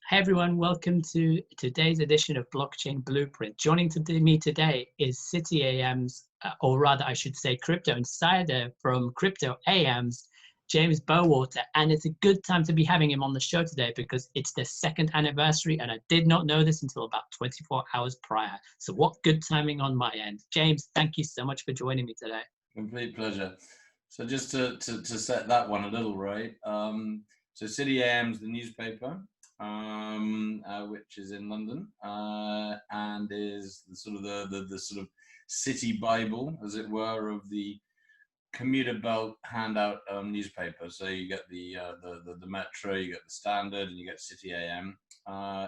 Hey everyone, welcome to today's edition of Blockchain Blueprint. Joining me today is City AM's, or rather I should say Crypto Insider from Crypto AM's, James Bowater. And it's a good time to be having him on the show today because it's the second anniversary and I did not know this until about 24 hours prior. So what good timing on my end. James, thank you so much for joining me today. Complete pleasure. So just to set that one a little right, so City AM's the newspaper, which is in London, and is the sort of the sort of city Bible, as it were, of the commuter belt handout newspaper. So you get the Metro, you get the Standard, and you get City AM.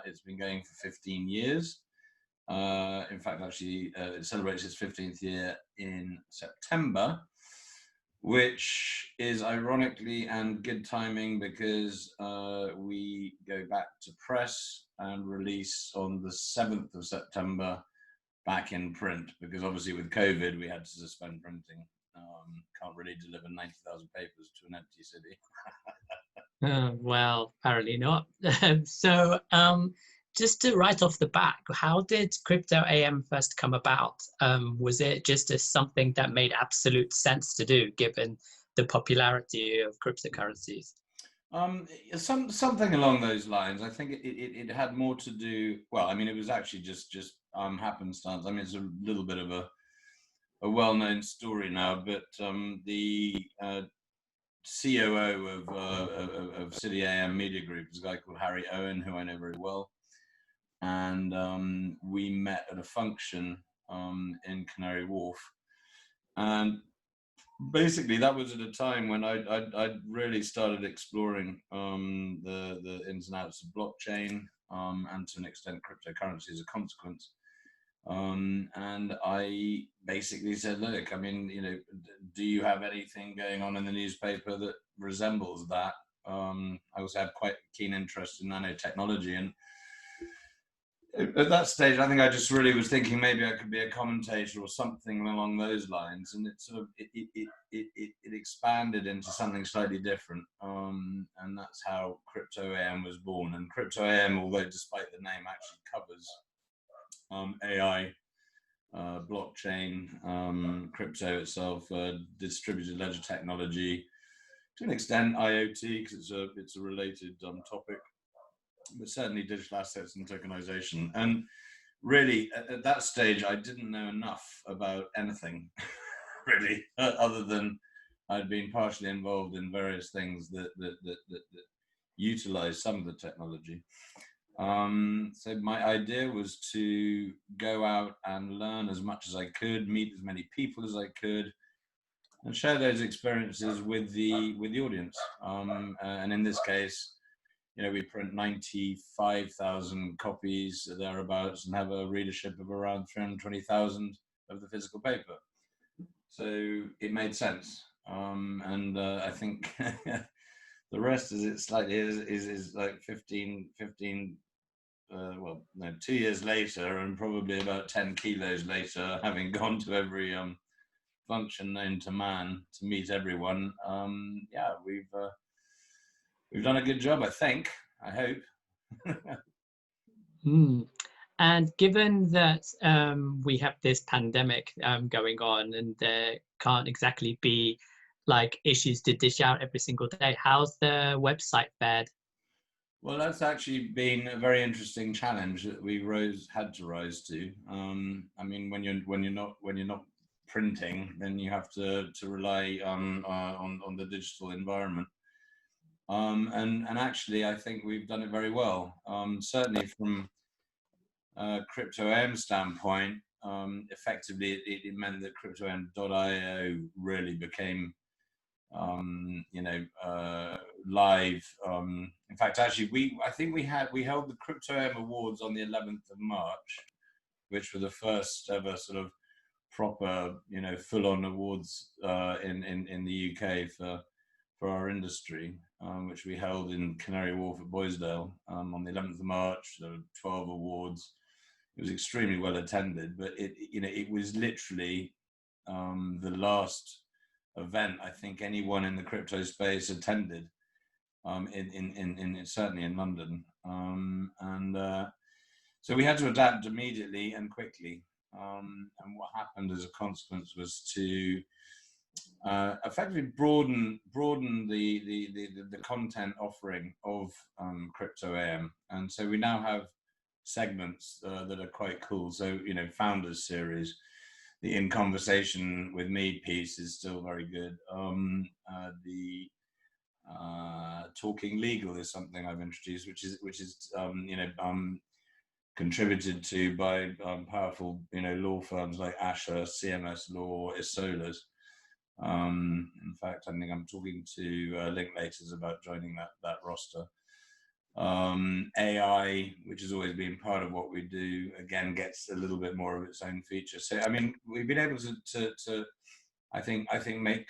It's been going for 15 years. In fact, actually, it celebrates its 15th year in September, which is ironically and good timing because we go back to press and release on the 7th of September back in print, because obviously with COVID, we had to suspend printing. Can't really deliver 90,000 papers to an empty city. Well, apparently not. Just to right off the bat, how did Crypto AM first come about? Was it just as something that made absolute sense to do given the popularity of cryptocurrencies? Something along those lines. I think it had more to do. Well, I mean, it was actually just happenstance. I mean, it's a little bit of a well-known story now, but the COO of City AM Media Group is a guy called Harry Owen, who I know very well, and we met at a function in Canary Wharf, and basically that was at a time when I really started exploring the ins and outs of blockchain, and to an extent cryptocurrency as a consequence. And I basically said, look, I mean, do you have anything going on in the newspaper that resembles that? I also had quite a keen interest in nanotechnology, and at that stage, I think I just really was thinking maybe I could be a commentator or something along those lines, and it sort of it expanded into something slightly different, and that's how Crypto AM was born. And Crypto AM, although despite the name, actually covers AI, blockchain, crypto itself, distributed ledger technology, to an extent IoT, because it's a related topic, but certainly digital assets and tokenization. And really, at that stage, I didn't know enough about anything, really, other than I'd been partially involved in various things that utilize some of the technology. So my idea was to go out and learn as much as I could, meet as many people as I could, and share those experiences with the audience. And in this case, we print 95,000 copies thereabouts and have a readership of around 320,000 of the physical paper. So it made sense, and I think the rest is like 15. 2 years later, and probably about 10 kilos later, having gone to every function known to man to meet everyone. Yeah, we've done a good job, I think. I hope. And given that we have this pandemic going on, and there can't exactly be like issues to dish out every single day, how's the website fared? Well, that's actually been a very interesting challenge that we had to rise to. I mean, when you're not printing, then you have to rely on the digital environment. And actually, I think we've done it very well. Certainly from Crypto AM standpoint, effectively it meant that CryptoM.io really became live. In fact, actually, I think we held the Crypto AM Awards on the 11th of March, which were the first ever sort of proper, full-on awards in the UK for our industry, which we held in Canary Wharf at Boisdale on the 11th of March. There were 12 awards. It was extremely well attended, but it was literally the last event I think anyone in the crypto space attended. certainly in London, so we had to adapt immediately and quickly. And what happened as a consequence was to effectively broaden the content offering of Crypto AM, and so we now have segments that are quite cool. So Founders Series, the In Conversation with Me piece is still very good. The Talking Legal is something I've introduced, which is contributed to by powerful law firms like Asher, CMS Law, Isolas. In fact, I think I'm talking to Linklaters about joining that roster. AI, which has always been part of what we do, again gets a little bit more of its own feature. So I mean, we've been able to I think make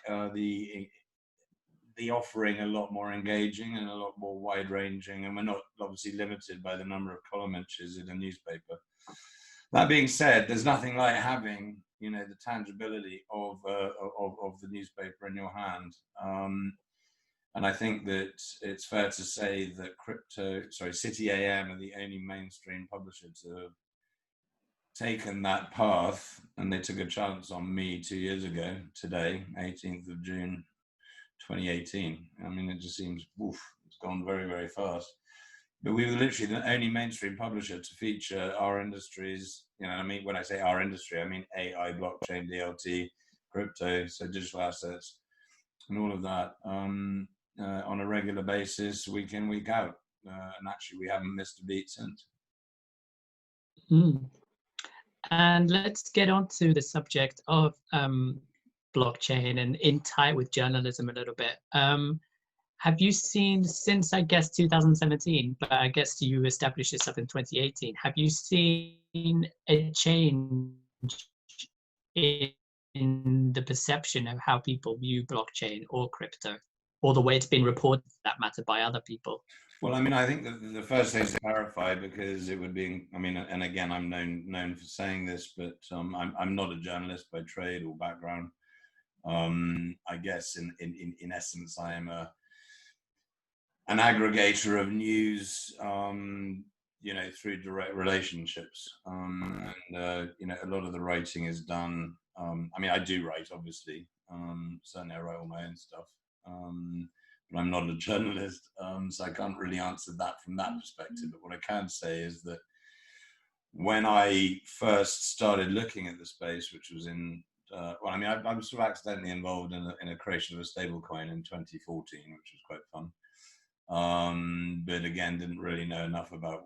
the offering a lot more engaging and a lot more wide ranging, and we're not obviously limited by the number of column inches in a newspaper. That being said, there's nothing like having the tangibility of the newspaper in your hand. And I think that it's fair to say that City AM are the only mainstream publisher to have taken that path, and they took a chance on me 2 years ago today, 18th of June 2018. I mean, it just seems, it's gone very, very fast. But we were literally the only mainstream publisher to feature our industries. I mean, when I say our industry, I mean AI, blockchain, DLT, crypto, so digital assets, and all of that on a regular basis, week in, week out. And actually, we haven't missed a beat since. And let's get on to the subject of blockchain and in tie with journalism a little bit. Have you seen, since I guess 2017, but I guess you established yourself in 2018, have you seen a change in the perception of how people view blockchain or crypto, or the way it's been reported, for that matter, by other people? Well, I mean, I think that the first thing to clarify, because it would be, I mean, and again, I'm known for saying this, but I'm not a journalist by trade or background. I guess in essence, I am an aggregator of news, through direct relationships. And a lot of the writing is done. I mean, I do write, obviously. Certainly, I write all my own stuff. But I'm not a journalist, so I can't really answer that from that perspective. But what I can say is that when I first started looking at the space, which was in I was sort of accidentally involved in a creation of a stablecoin in 2014, which was quite fun. But again, didn't really know enough about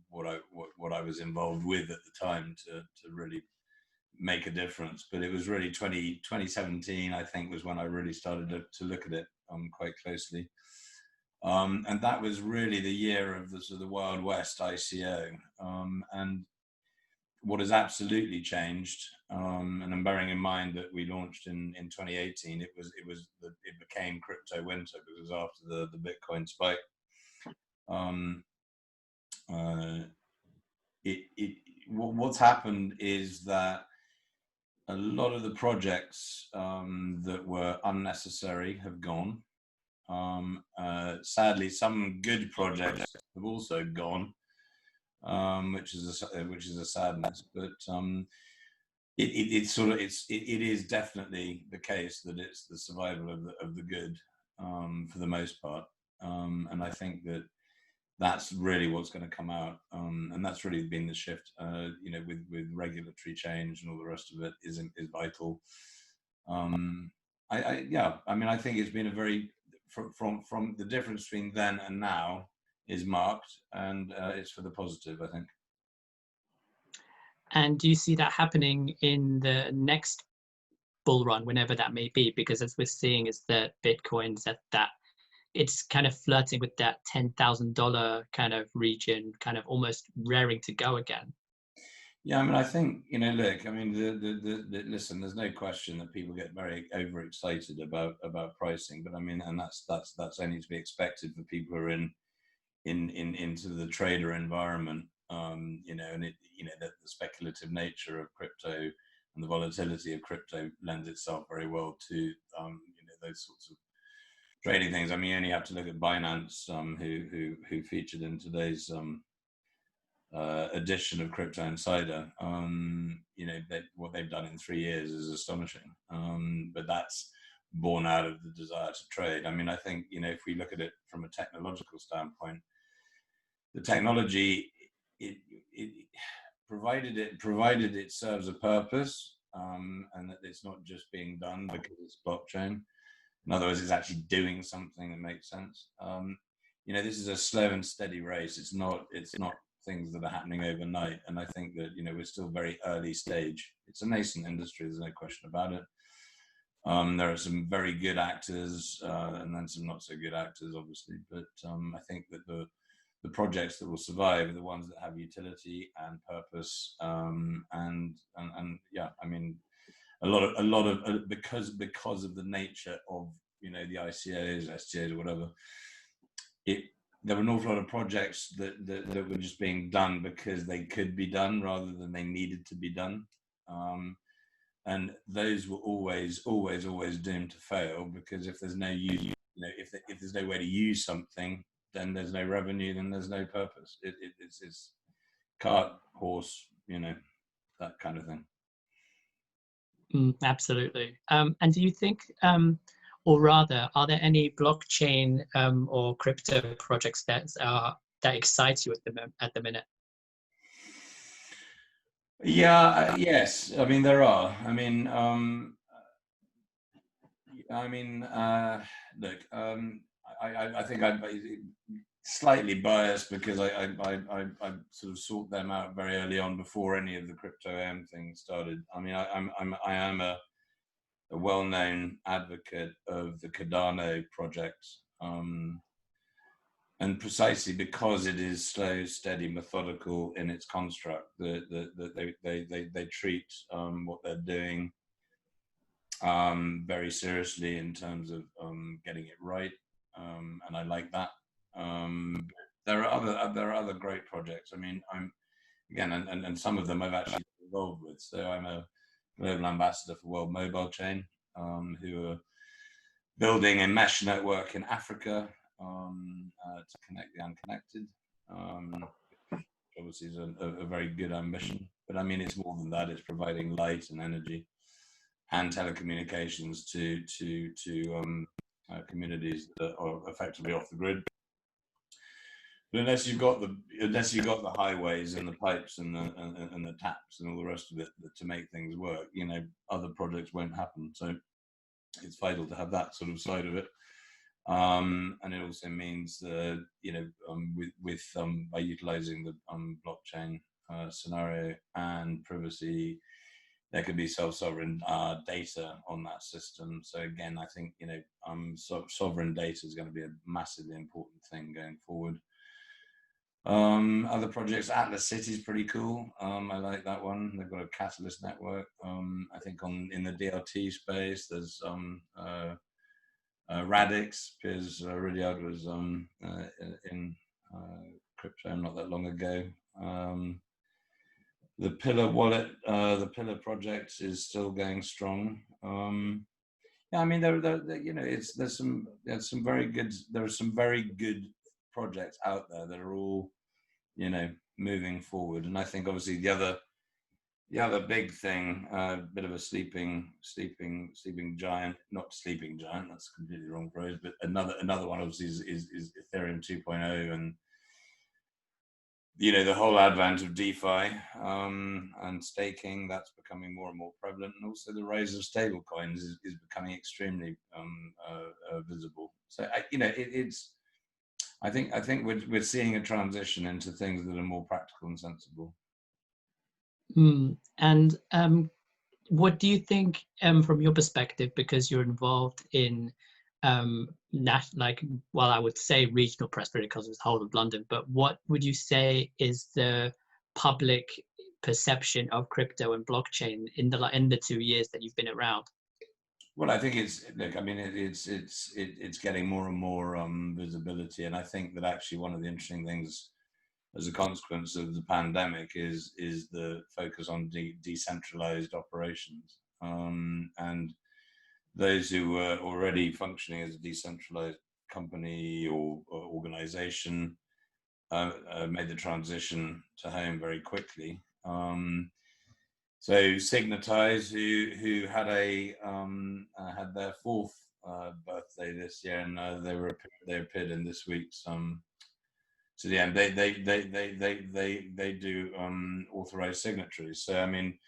what I was involved with at the time to really make a difference. But it was really 2017, I think, was when I really started to look at it quite closely. And that was really the year of the sort of Wild West ICO. And what has absolutely changed, and I'm bearing in mind that we launched in 2018, it became crypto winter because after the Bitcoin spike, what's happened is that a lot of the projects that were unnecessary have gone. Sadly, some good projects have also gone, which is a sadness. But it is definitely the case that it's the survival of the good for the most part, and I think that's really what's going to come out, and that's really been the shift. With regulatory change and all the rest of it is vital. I think it's been a very from the difference between then and now is marked, and it's for the positive, I think. And do you see that happening in the next bull run, whenever that may be? Because as we're seeing is that Bitcoin's at that, it's kind of flirting with that $10,000 kind of region, kind of almost raring to go again. Yeah, I mean, I think, look, I mean, listen, there's no question that people get very overexcited about pricing, but I mean, and that's only to be expected for people who are into the trader environment, and the speculative nature of crypto and the volatility of crypto lends itself very well to, those sorts of trading things. I mean, you only have to look at Binance, who featured in today's edition of Crypto Insider. You know, what they've done in 3 years is astonishing. But that's born out of the desire to trade. I mean, I think, you know, if we look at it from a technological standpoint, the technology, it provided it serves a purpose, and that it's not just being done because it's blockchain. In other words, it's actually doing something that makes sense. You know, this is a slow and steady race. It's not things that are happening overnight. And I think that, you know, we're still very early stage. It's a nascent industry. There's no question about it. There are some very good actors, and then some not so good actors, obviously. But I think that the projects that will survive are the ones that have utility and purpose. And yeah, I mean, a lot of because of the nature of, you know, the ICOs, STOs, or whatever. There were an awful lot of projects that were just being done because they could be done rather than they needed to be done. And those were always doomed to fail, because if there's no use, you know, if there's no way to use something, then there's no revenue, then there's no purpose. It's cart, horse, you know, that kind of thing. Absolutely. And do you think, or rather, are there any blockchain or crypto projects that excite you at the minute? Yeah, yes. I mean, there are. I mean, look, I think I'm slightly biased because I sort of sought them out very early on before any of the crypto AM things started. I mean, I am a well-known advocate of the Cardano project, and precisely because it is slow, steady, methodical in its construct, that they treat what they're doing very seriously in terms of getting it right, and I like that. There are other great projects. I mean, I'm again, and some of them I've actually been involved with. So I'm a global ambassador for World Mobile Chain, who are building a mesh network in Africa to connect the unconnected. Obviously, is a very good ambition, but I mean, it's more than that. It's providing light and energy and telecommunications to communities that are effectively off the grid. But unless you've got the highways and the pipes and the taps and all the rest of it to make things work, you know, other projects won't happen. So it's vital to have that sort of side of it. And it also means you know, by utilizing the blockchain scenario and privacy, there could be self-sovereign data on that system. So again, I think, you know, sovereign data is going to be a massively important thing going forward. Other projects, Atlas City is pretty cool. I like that one. They've got a Catalyst network. I think in the DLT space, there's Radix. Piers Ridyard was in crypto not that long ago. The Pillar wallet, the Pillar project is still going strong. Yeah, I mean, you know, there's some very good projects out there that are all, you know, moving forward. And I think obviously the other big thing, a bit of a sleeping giant, not sleeping giant, that's a completely wrong phrase, but another one obviously is Ethereum 2.0, and you know, the whole advent of DeFi and staking, that's becoming more and more prevalent, and also the rise of stable coins is becoming extremely visible. So you know, I think we're seeing a transition into things that are more practical and sensible. And what do you think, from your perspective, because you're involved in I would say regional press because it's the whole of London, but what would you say is the public perception of crypto and blockchain in the 2 years that you've been around? Well, I think it's getting more and more visibility, and I think that actually one of the interesting things as a consequence of the pandemic is the focus on decentralized operations, and those who were already functioning as a decentralized company or organization made the transition to home very quickly. So Signatize, who had had their fourth birthday this year, and they appeared in this week's so yeah, they do authorized signatories. So I mean,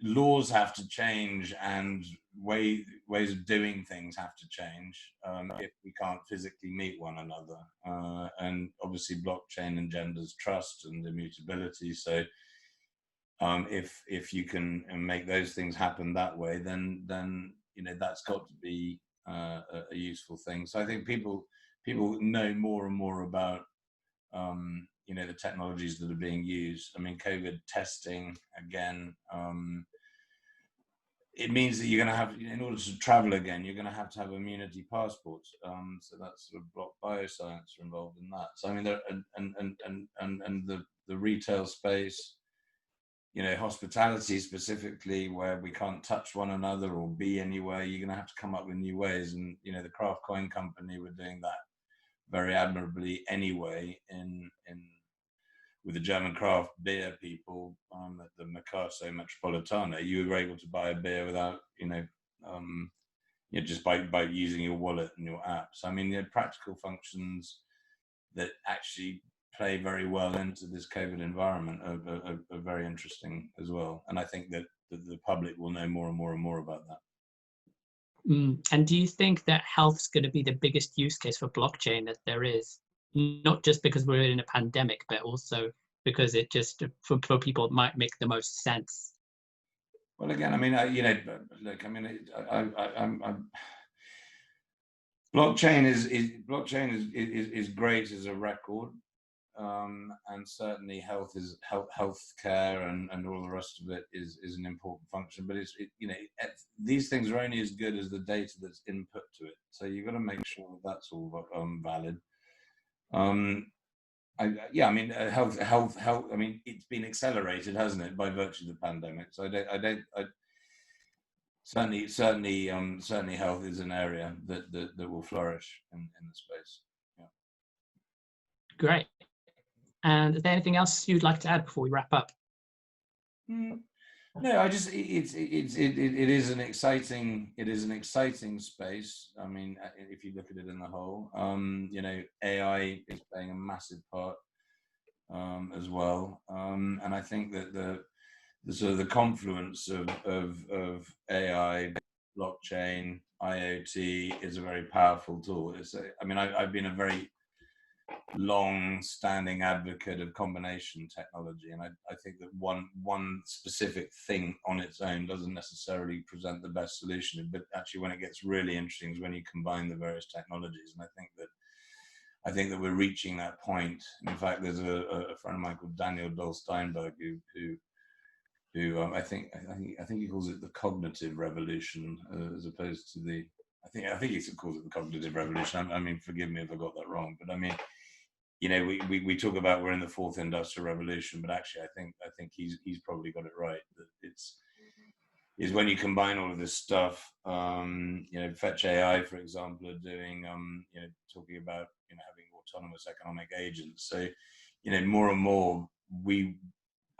laws have to change, and ways of doing things have to change if we can't physically meet one another. And obviously, blockchain engenders trust and immutability. So if you can make those things happen that way, then that's got to be a useful thing. So I think people know more and more about the technologies that are being used. I mean, COVID testing again. It means that you're going to have, in order to travel again, you're going to have immunity passports. So that's sort of block bioscience are involved in that. So I mean, there and the retail space, hospitality specifically, where we can't touch one another or be anywhere, you're going to have to come up with new ways. And the Craft Coin Company were doing that very admirably anyway with the German craft beer people at the Mercato Metropolitano. You were able to buy a beer without just by using your wallet and your app. So I mean, the practical functions that actually play very well into this COVID environment are very interesting as well. And I think that the public will know more and more and more about that. And do you think that health's going to be the biggest use case for blockchain that there is? Not just because we're in a pandemic, but also because it just, for people, it might make the most sense. Well, again, I mean, look, I mean, I'm blockchain is great as a record, and certainly healthcare and all the rest of it is an important function. But these things are only as good as the data that's input to it. So you've got to make sure that that's all valid. I mean, health. I mean, it's been accelerated, hasn't it, by virtue of the pandemic? So certainly health is an area that will flourish in the space. Yeah. Great. And is there anything else you'd like to add before we wrap up? No, I just it is an exciting space. I mean, if you look at it in the whole, AI is playing a massive part as well, and I think that the sort of the confluence of AI, blockchain, IoT is a very powerful tool. I've been a very long-standing advocate of combination technology, and I think that one specific thing on its own doesn't necessarily present the best solution. But actually, when it gets really interesting is when you combine the various technologies, and I think that we're reaching that point. In fact, there's a friend of mine called Daniel Doll Steinberg who I think he calls it the cognitive revolution as opposed to the. I think he calls it the cognitive revolution. I mean, forgive me if I got that wrong, but I mean, we talk about we're in the fourth industrial revolution, but actually, I think he's probably got it right. That is when you combine all of this stuff. Fetch AI, for example, are doing talking about having autonomous economic agents. So, more and more we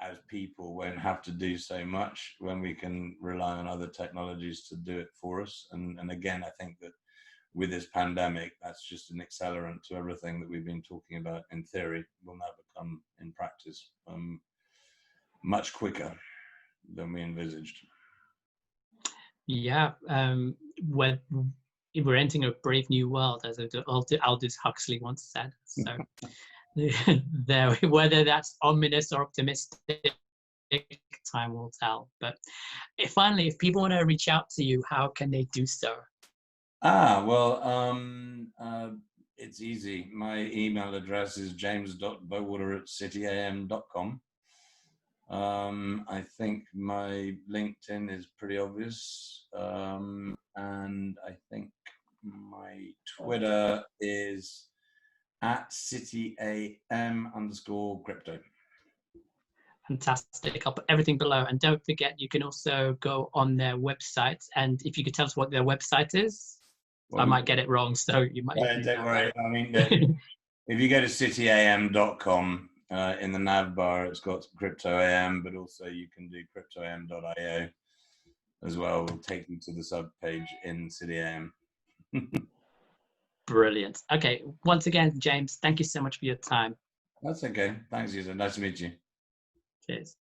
as people won't have to do so much when we can rely on other technologies to do it for us. And again, I think that with this pandemic, that's just an accelerant to everything that we've been talking about in theory will now become in practice much quicker than we envisaged. Yeah, we're entering a brave new world, as Aldous Huxley once said. So whether that's ominous or optimistic, time will tell. But finally, if people want to reach out to you, how can they do so? It's easy. My email address is james.bowater@cityam.com. I think my LinkedIn is pretty obvious. And I think my Twitter is @cityam_crypto. Fantastic. I'll put everything below. And don't forget, you can also go on their website. And if you could tell us what their website is, I Well, might get it wrong. So you might. don't worry. I mean, if you go to cityam.com, in the nav bar, it's got crypto AM, but also you can do cryptoam.io as well. Will take you to the sub page in City AM. Brilliant. Okay. Once again, James, thank you so much for your time. That's okay. Thanks, Yusuf. Nice to meet you. Cheers.